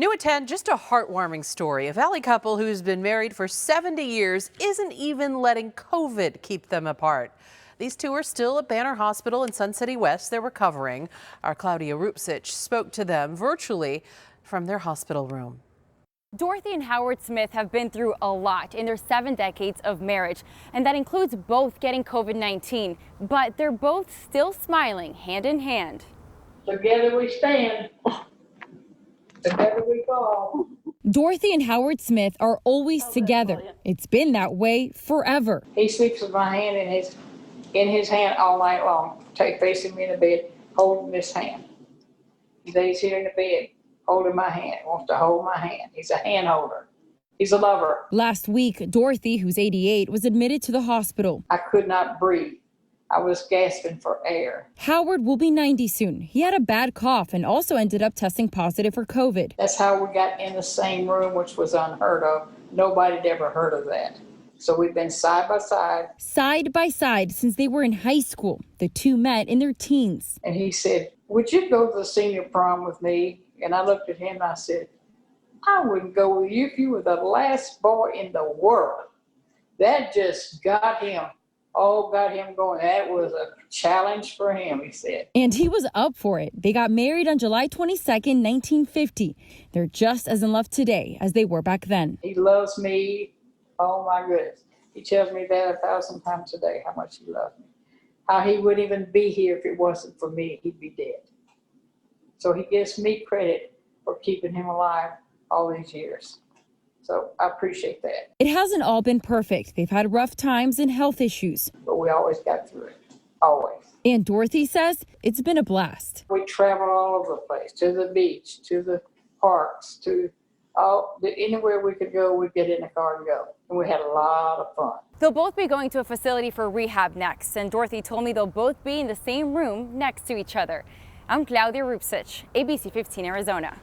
New at 10, just a heartwarming story. A Valley couple who's been married for 70 years isn't even letting COVID keep them apart. These two are still at Banner Hospital in Sun City West. They're recovering. Our Claudia Rupsich spoke to them virtually from their hospital room. Dorothy and Howard Smith have been through a lot in their 7 decades of marriage, and that includes both getting COVID-19. But they're both still smiling hand in hand. Together we stand. Together we fall. Dorothy and Howard Smith are always together. It's been that way forever. He sleeps with my hand in his hand all night long. Facing me in the bed, holding this hand. He lays here in the bed, holding my hand, wants to hold my hand. He's a hand holder. He's a lover. Last week, Dorothy, who's 88, was admitted to the hospital. I could not breathe. I was gasping for air. Howard will be 90 soon. He had a bad cough and also ended up testing positive for COVID. That's how we got in the same room, which was unheard of. Nobody had ever heard of that. So we've been side by side. Side by side since they were in high school. The two met in their teens. And he said, "Would you go to the senior prom with me?" And I looked at him and I said, "I wouldn't go with you if you were the last boy in the world." That just got him. Got him going. That was a challenge for him, he said. And he was up for it. They got married on July 22nd, 1950. They're just as in love today as they were back then. He loves me. Oh, my goodness. He tells me that 1,000 times a day, how much he loves me. How he wouldn't even be here if it wasn't for me. He'd be dead. So he gives me credit for keeping him alive all these years. So I appreciate that. It hasn't all been perfect. They've had rough times and health issues. But we always got through it. Always. And Dorothy says it's been a blast. We traveled all over the place, to the beach, to the parks, anywhere we could go, we'd get in the car and go. And we had a lot of fun. They'll both be going to a facility for rehab next. And Dorothy told me they'll both be in the same room next to each other. I'm Claudia Rupsich, ABC 15 Arizona.